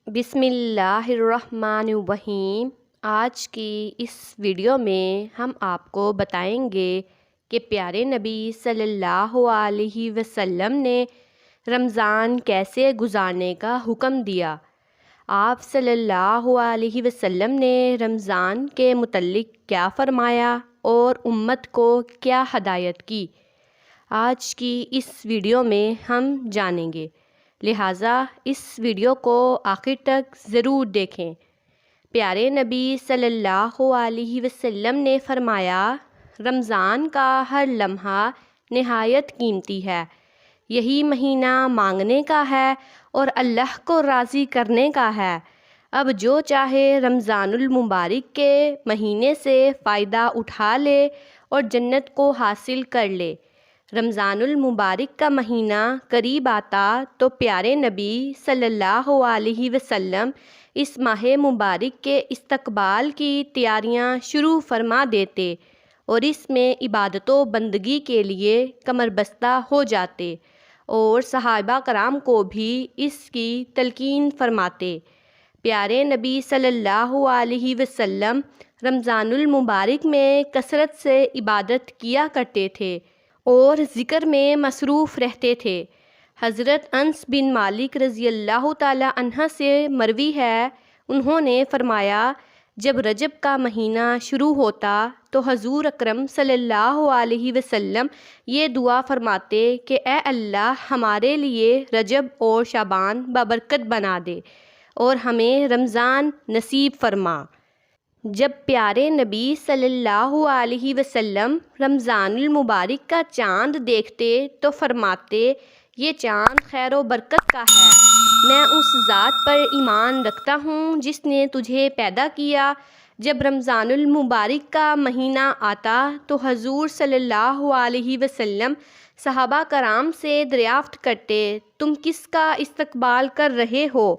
بسم اللہ الرحمن الرحیم۔ آج کی اس ویڈیو میں ہم آپ کو بتائیں گے کہ پیارے نبی صلی اللہ علیہ وسلم نے رمضان کیسے گزارنے کا حکم دیا۔ آپ صلی اللہ علیہ وسلم نے رمضان کے متعلق کیا فرمایا اور امت کو کیا ہدایت کی، آج کی اس ویڈیو میں ہم جانیں گے، لہٰذا اس ویڈیو کو آخر تک ضرور دیکھیں۔ پیارے نبی صلی اللہ علیہ وسلم نے فرمایا، رمضان کا ہر لمحہ نہایت قیمتی ہے۔ یہی مہینہ مانگنے کا ہے اور اللہ کو راضی کرنے کا ہے۔ اب جو چاہے رمضان المبارک کے مہینے سے فائدہ اٹھا لے اور جنت کو حاصل کر لے۔ رمضان المبارک کا مہینہ قریب آتا تو پیارے نبی صلی اللہ علیہ وسلم اس ماہ مبارک کے استقبال کی تیاریاں شروع فرما دیتے اور اس میں عبادت و بندگی کے لیے کمر بستہ ہو جاتے اور صحابہ کرام کو بھی اس کی تلقین فرماتے۔ پیارے نبی صلی اللہ علیہ وسلم رمضان المبارک میں کثرت سے عبادت کیا کرتے تھے اور ذکر میں مصروف رہتے تھے۔ حضرت انس بن مالک رضی اللہ تعالی عنہ سے مروی ہے، انہوں نے فرمایا، جب رجب کا مہینہ شروع ہوتا تو حضور اکرم صلی اللہ علیہ وسلم یہ دعا فرماتے کہ اے اللہ ہمارے لیے رجب اور شعبان بابرکت بنا دے اور ہمیں رمضان نصیب فرما۔ جب پیارے نبی صلی اللہ علیہ وسلم رمضان المبارک کا چاند دیکھتے تو فرماتے، یہ چاند خیر و برکت کا ہے، میں اس ذات پر ایمان رکھتا ہوں جس نے تجھے پیدا کیا۔ جب رمضان المبارک کا مہینہ آتا تو حضور صلی اللہ علیہ وسلم صحابہ کرام سے دریافت کرتے، تم کس کا استقبال کر رہے ہو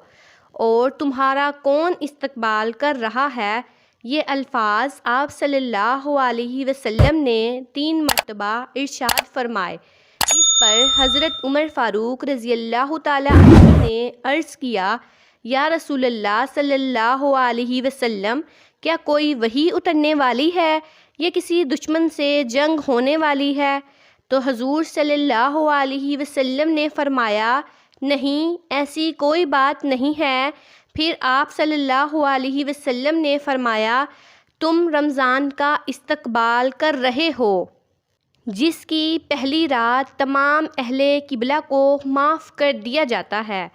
اور تمہارا کون استقبال کر رہا ہے؟ یہ الفاظ آپ صلی اللہ علیہ وسلم نے 3 مرتبہ ارشاد فرمائے۔ اس پر حضرت عمر فاروق رضی اللہ تعالی عنہ نے عرض کیا، یا رسول اللہ صلی اللہ علیہ وسلم، کیا کوئی وحی اترنے والی ہے یا کسی دشمن سے جنگ ہونے والی ہے؟ تو حضور صلی اللہ علیہ وسلم نے فرمایا، نہیں، ایسی کوئی بات نہیں ہے۔ پھر آپ صلی اللہ علیہ وسلم نے فرمایا، تم رمضان کا استقبال کر رہے ہو جس کی پہلی رات تمام اہل قبلہ کو معاف کر دیا جاتا ہے۔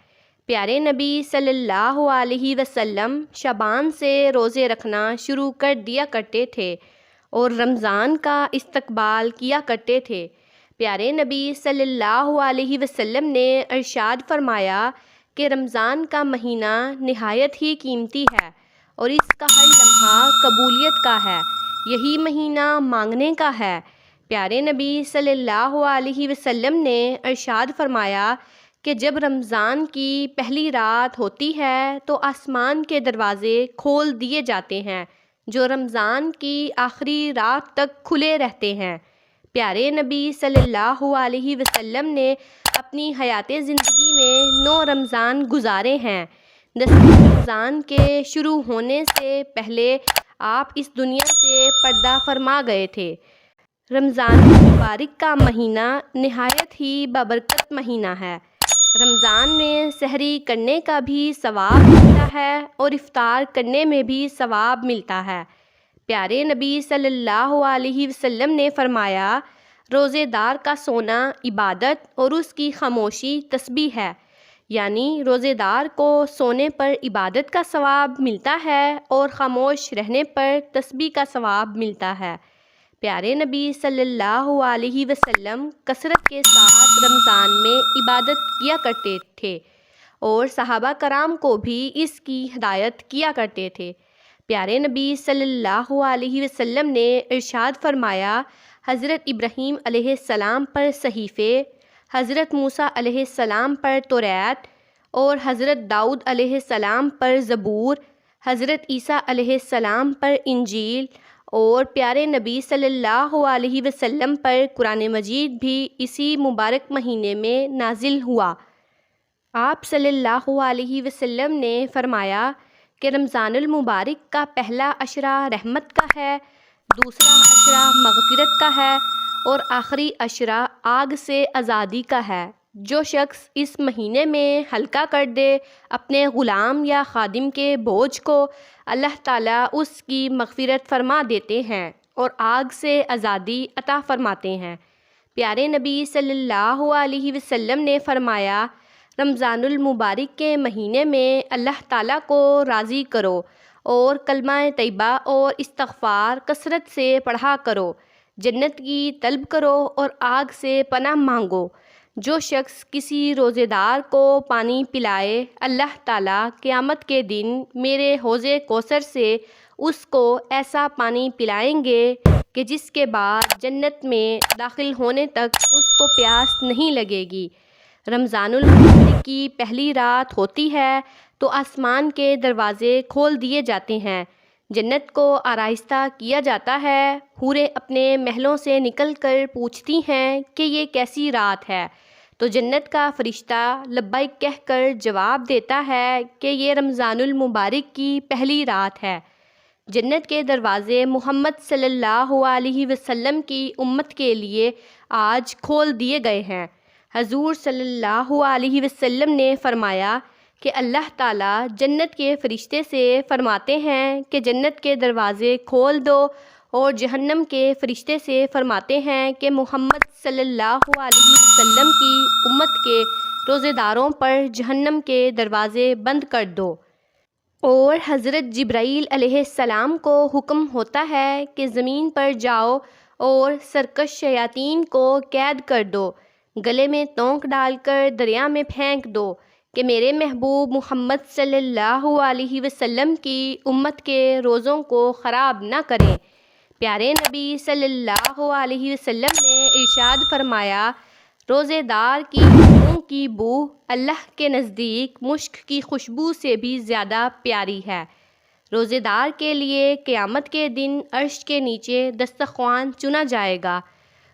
پیارے نبی صلی اللہ علیہ وسلم شعبان سے روزے رکھنا شروع کر دیا کرتے تھے اور رمضان کا استقبال کیا کرتے تھے۔ پیارے نبی صلی اللہ علیہ وسلم نے ارشاد فرمایا کہ رمضان کا مہینہ نہایت ہی قیمتی ہے اور اس کا ہر لمحہ قبولیت کا ہے۔ یہی مہینہ مانگنے کا ہے۔ پیارے نبی صلی اللہ علیہ وسلم نے ارشاد فرمایا کہ جب رمضان کی پہلی رات ہوتی ہے تو آسمان کے دروازے کھول دیے جاتے ہیں جو رمضان کی آخری رات تک کھلے رہتے ہیں۔ پیارے نبی صلی اللہ علیہ وسلم نے اپنی حیات زندگی میں 9 رمضان گزارے ہیں۔ 10ویں رمضان کے شروع ہونے سے پہلے آپ اس دنیا سے پردہ فرما گئے تھے۔ رمضان المبارک کا مہینہ نہایت ہی بابرکت مہینہ ہے۔ رمضان میں سحری کرنے کا بھی ثواب ملتا ہے اور افطار کرنے میں بھی ثواب ملتا ہے۔ پیارے نبی صلی اللہ علیہ وسلم نے فرمایا، روزے دار کا سونا عبادت اور اس کی خاموشی تسبیح ہے، یعنی روزے دار کو سونے پر عبادت کا ثواب ملتا ہے اور خاموش رہنے پر تسبیح کا ثواب ملتا ہے۔ پیارے نبی صلی اللہ علیہ وسلم کثرت کے ساتھ رمضان میں عبادت کیا کرتے تھے اور صحابہ کرام کو بھی اس کی ہدایت کیا کرتے تھے۔ پیارے نبی صلی اللہ علیہ وسلم نے ارشاد فرمایا، حضرت ابراہیم علیہ السلام پر صحیفے، حضرت موسیٰ علیہ السلام پر توریت اور حضرت داؤد علیہ السلام پر زبور، حضرت عیسیٰ علیہ السلام پر انجیل اور پیارے نبی صلی اللہ علیہ وسلم پر قرآن مجید بھی اسی مبارک مہینے میں نازل ہوا۔ آپ صلی اللہ علیہ وسلم نے فرمایا کہ رمضان المبارک کا پہلا عشرہ رحمت کا ہے، دوسرا عشرہ مغفرت کا ہے اور آخری عشرہ آگ سے آزادی کا ہے۔ جو شخص اس مہینے میں ہلکا کر دے اپنے غلام یا خادم کے بوجھ کو، اللہ تعالیٰ اس کی مغفرت فرما دیتے ہیں اور آگ سے آزادی عطا فرماتے ہیں۔ پیارے نبی صلی اللہ علیہ وسلم نے فرمایا، رمضان المبارک کے مہینے میں اللہ تعالیٰ کو راضی کرو اور کلمہ طیبہ اور استغفار کثرت سے پڑھا کرو، جنت کی طلب کرو اور آگ سے پناہ مانگو۔ جو شخص کسی روزے دار کو پانی پلائے، اللہ تعالیٰ قیامت کے دن میرے حوض کوثر سے اس کو ایسا پانی پلائیں گے کہ جس کے بعد جنت میں داخل ہونے تک اس کو پیاس نہیں لگے گی۔ رمضان المبارک کی پہلی رات ہوتی ہے تو آسمان کے دروازے کھول دیے جاتے ہیں، جنت کو آراستہ کیا جاتا ہے، حوریں اپنے محلوں سے نکل کر پوچھتی ہیں کہ یہ کیسی رات ہے، تو جنت کا فرشتہ لبیک کہہ کر جواب دیتا ہے کہ یہ رمضان المبارک کی پہلی رات ہے۔ جنت کے دروازے محمد صلی اللہ علیہ وسلم کی امت کے لیے آج کھول دیے گئے ہیں۔ حضور صلی اللہ علیہ وسلم نے فرمایا کہ اللہ تعالیٰ جنت کے فرشتے سے فرماتے ہیں کہ جنت کے دروازے کھول دو، اور جہنم کے فرشتے سے فرماتے ہیں کہ محمد صلی اللہ علیہ وسلم کی امت کے روزے داروں پر جہنم کے دروازے بند کر دو۔ اور حضرت جبرائیل علیہ السلام کو حکم ہوتا ہے کہ زمین پر جاؤ اور سرکش شیاطین کو قید کر دو، گلے میں تونک ڈال کر دریا میں پھینک دو کہ میرے محبوب محمد صلی اللہ علیہ وسلم کی امت کے روزوں کو خراب نہ کریں۔ پیارے نبی صلی اللہ علیہ وسلم نے ارشاد فرمایا، روزے دار کی منہ کی بو اللہ کے نزدیک مشک کی خوشبو سے بھی زیادہ پیاری ہے۔ روزے دار کے لیے قیامت کے دن عرش کے نیچے دسترخوان چنا جائے گا،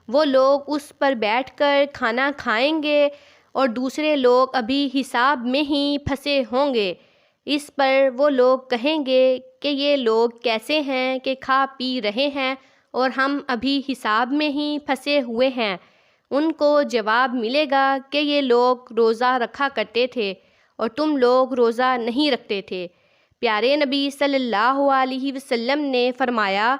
وہ لوگ اس پر بیٹھ کر کھانا کھائیں گے اور دوسرے لوگ ابھی حساب میں ہی پھنسے ہوں گے۔ اس پر وہ لوگ کہیں گے کہ یہ لوگ کیسے ہیں کہ کھا پی رہے ہیں اور ہم ابھی حساب میں ہی پھنسے ہوئے ہیں۔ ان کو جواب ملے گا کہ یہ لوگ روزہ رکھا کرتے تھے اور تم لوگ روزہ نہیں رکھتے تھے۔ پیارے نبی صلی اللہ علیہ وسلم نے فرمایا،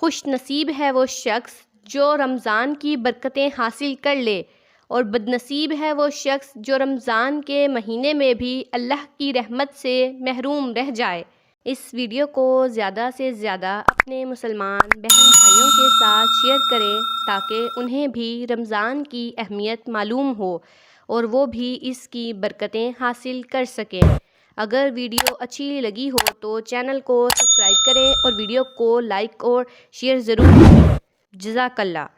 خوش نصیب ہے وہ شخص جو رمضان کی برکتیں حاصل کر لے، اور بد نصیب ہے وہ شخص جو رمضان کے مہینے میں بھی اللہ کی رحمت سے محروم رہ جائے۔ اس ویڈیو کو زیادہ سے زیادہ اپنے مسلمان بہن بھائیوں کے ساتھ شیئر کریں تاکہ انہیں بھی رمضان کی اہمیت معلوم ہو اور وہ بھی اس کی برکتیں حاصل کر سکیں۔ اگر ویڈیو اچھی لگی ہو تو چینل کو سبسکرائب کریں اور ویڈیو کو لائک اور شیئر ضرور کریں۔ جزاک اللہ۔